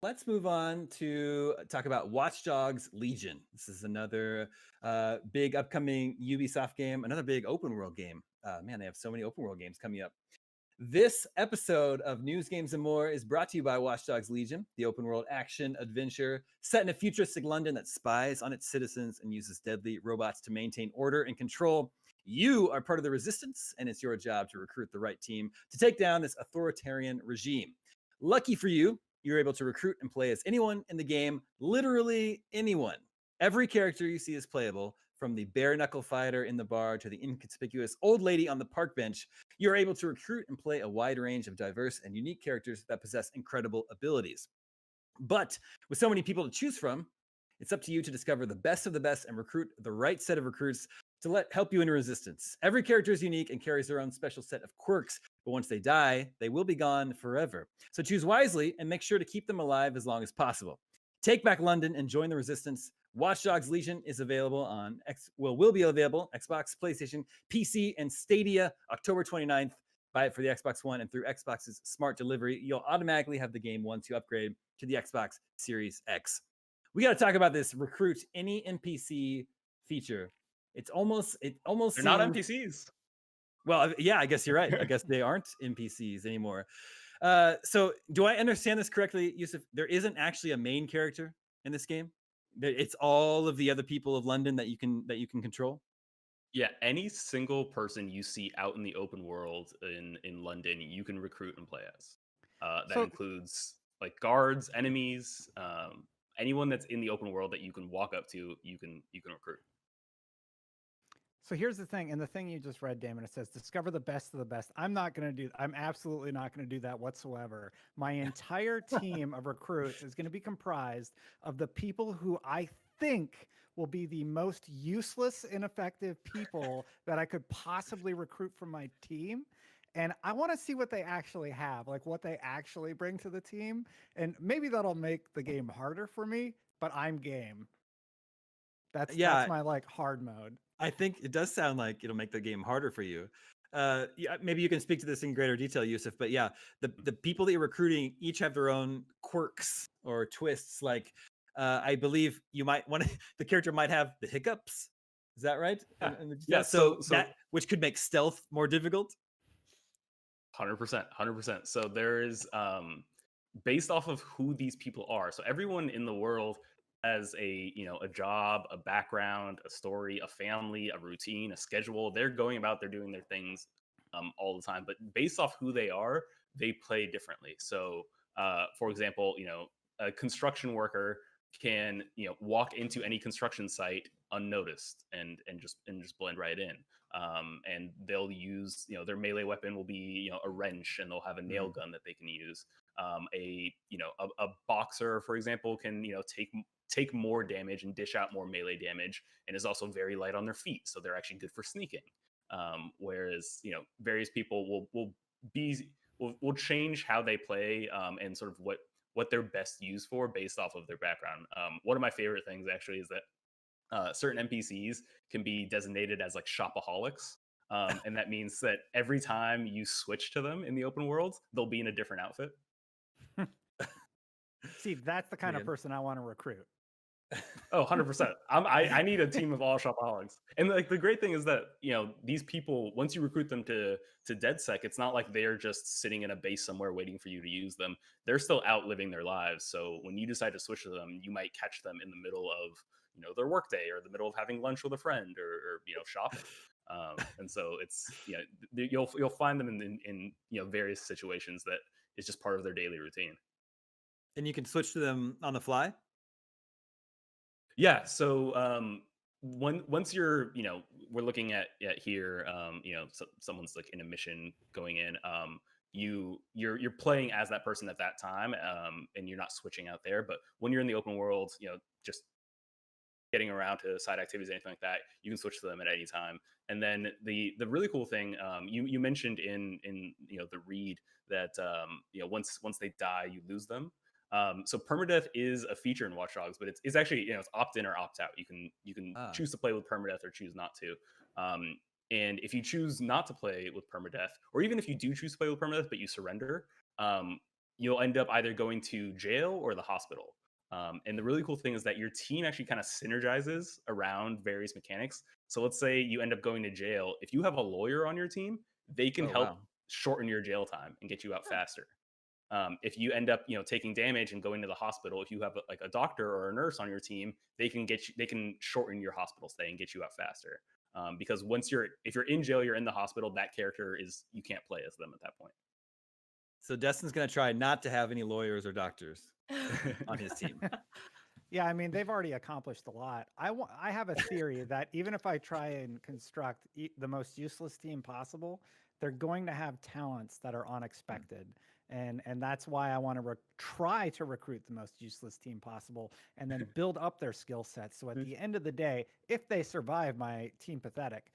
let's move on to talk about Watch Dogs Legion. This is another big upcoming Ubisoft game, another big open world game. Man, they have so many open world games coming up. This episode of News, Games, and More is brought to you by Watch Dogs Legion, the open world action adventure set in a futuristic London that spies on its citizens and uses deadly robots to maintain order and control. You are part of the resistance, and it's your job to recruit the right team to take down this authoritarian regime. Lucky for you, you're able to recruit and play as anyone in the game, literally anyone. Every character you see is playable, from the bare knuckle fighter in the bar to the inconspicuous old lady on the park bench. You're able to recruit and play a wide range of diverse and unique characters that possess incredible abilities. But with so many people to choose from, it's up to you to discover the best of the best and recruit the right set of recruits to help you in resistance. Every character is unique and carries their own special set of quirks, but once they die, they will be gone forever. So choose wisely and make sure to keep them alive as long as possible. Take back London and join the resistance. Watch Dogs Legion is available on will be available Xbox, PlayStation, PC, and Stadia October 29th. Buy it for the Xbox One and through Xbox's smart delivery. You'll automatically have the game once you upgrade to the Xbox Series X. We got to talk about this recruit any NPC feature. It almost They're seems, not NPCs. Well, yeah, I guess you're right. I guess they aren't NPCs anymore. So do I understand this correctly, Yusuf? There isn't actually a main character in this game. It's all of the other people of London that you can control. Yeah, any single person you see out in the open world in London, you can recruit and play as. That includes like guards, enemies, anyone that's in the open world that you can walk up to, you can recruit. So here's the thing, and the thing you just read, Damon, it says discover the best of the best. I'm absolutely not going to do that whatsoever. My entire team of recruits is going to be comprised of the people who I think will be the most useless, ineffective people that I could possibly recruit from my team. And I want to see what they actually have, like what they actually bring to the team. And maybe that'll make the game harder for me, but I'm game. That's my like hard mode. I think it does sound like it'll make the game harder for you. Yeah, maybe you can speak to this in greater detail, Yusuf. But yeah, the people that you're recruiting each have their own quirks or twists. Like, I believe the character might have the hiccups. Is that right? Yeah. So that, which could make stealth more difficult. 100%. So there is based off of who these people are. So everyone in the world has a job, a background, a story, a family, a routine, a schedule. They're going about, they're doing their things all the time. But based off who they are, they play differently. So for example, a construction worker can walk into any construction site unnoticed and just blend right in. And they'll use their melee weapon will be a wrench, and they'll have a nail gun that they can use. A boxer, for example, can take more damage and dish out more melee damage, and is also very light on their feet, so they're actually good for sneaking. Whereas various people will change how they play and sort of what they're best used for based off of their background. One of my favorite things actually is that certain NPCs can be designated as like shopaholics. And that means that every time you switch to them in the open world, they'll be in a different outfit. See, that's the kind of person I want to recruit. Oh, 100%. I need a team of all shopaholics. And like the great thing is that, these people, once you recruit them to DedSec, it's not like they're just sitting in a base somewhere waiting for you to use them. They're still out living their lives. So when you decide to switch to them, you might catch them in the middle of, their workday, or the middle of having lunch with a friend, or shopping. And so it's, you'll find them in various situations that is just part of their daily routine. And you can switch to them on the fly? Yeah. So once you're, we're looking at here, someone's like in a mission going in, you're playing as that person at that time, and you're not switching out there. But when you're in the open world, just getting around to side activities, anything like that, you can switch to them at any time. And then the really cool thing, you mentioned in the read that once they die, you lose them. So permadeath is a feature in Watch Dogs, but it's actually it's opt in or opt out. You can choose to play with permadeath or choose not to. And if you choose not to play with permadeath, or even if you do choose to play with permadeath but you surrender, you'll end up either going to jail or the hospital. And the really cool thing is that your team actually kind of synergizes around various mechanics. So let's say you end up going to jail. If you have a lawyer on your team, they can Oh, help wow. shorten your jail time and get you out faster. If you end up, taking damage and going to the hospital, if you have like a doctor or a nurse on your team, they can shorten your hospital stay and get you out faster. Because if you're in jail, you're in the hospital. That character you can't play as them at that point. So Destin's going to try not to have any lawyers or doctors on his team. Yeah, I mean, they've already accomplished a lot. I have a theory that even if I try and construct the most useless team possible, they're going to have talents that are unexpected. And that's why I want to try to recruit the most useless team possible and then build up their skill sets. So at the end of the day, if they survive my Team Pathetic,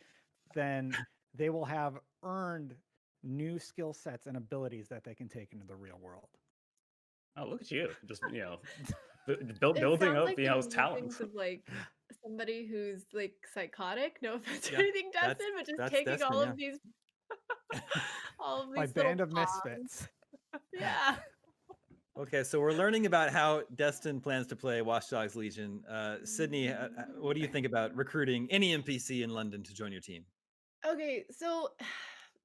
then they will have earned new skill sets and abilities that they can take into the real world. Oh, look at you! Just It building sounds up like the his talents. musings of like somebody who's like psychotic. No offense to Yeah, anything, that's Destin, but just that's taking Destin, all yeah. of these, all of My these little band of pawns. misfits. Yeah. Okay, so we're learning about how Destin plans to play Watch Dogs Legion. Sydney, what do you think about recruiting any NPC in London to join your team? Okay, so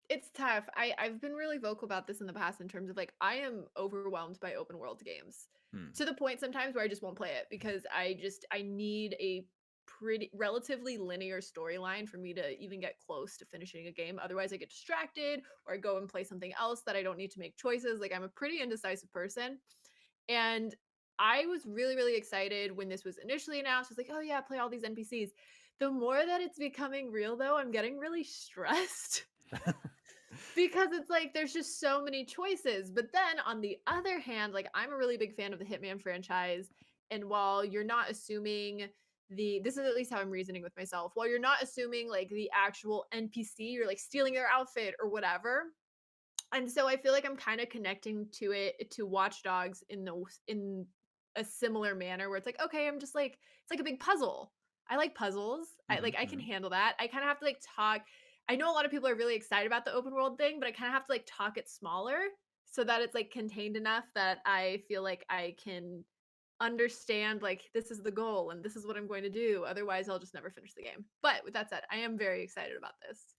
it's tough. I've been really vocal about this in the past in terms of like I am overwhelmed by open world games Hmm. to the point sometimes where I just won't play it because I need a pretty relatively linear storyline for me to even get close to finishing a game. Otherwise I get distracted or I go and play something else that I don't need to make choices. Like I'm a pretty indecisive person. And I was really, really excited when this was initially announced. I was like, oh yeah, play all these NPCs. The more that it's becoming real though, I'm getting really stressed because it's like there's just so many choices. But then on the other hand, like I'm a really big fan of the Hitman franchise. And while you're not assuming this is at least how I'm reasoning with myself, while you're not assuming like the actual NPC, you're like stealing their outfit or whatever. And so I feel like I'm kind of connecting to Watch Dogs in a similar manner where it's like, okay, I'm just like it's like a big puzzle. I like puzzles. I can handle that. I kind of have to like talk. I know a lot of people are really excited about the open world thing, but I kind of have to like talk it smaller so that it's like contained enough that I feel like I can understand like this is the goal and this is what I'm going to do. Otherwise, I'll just never finish the game. But with that said, I am very excited about this.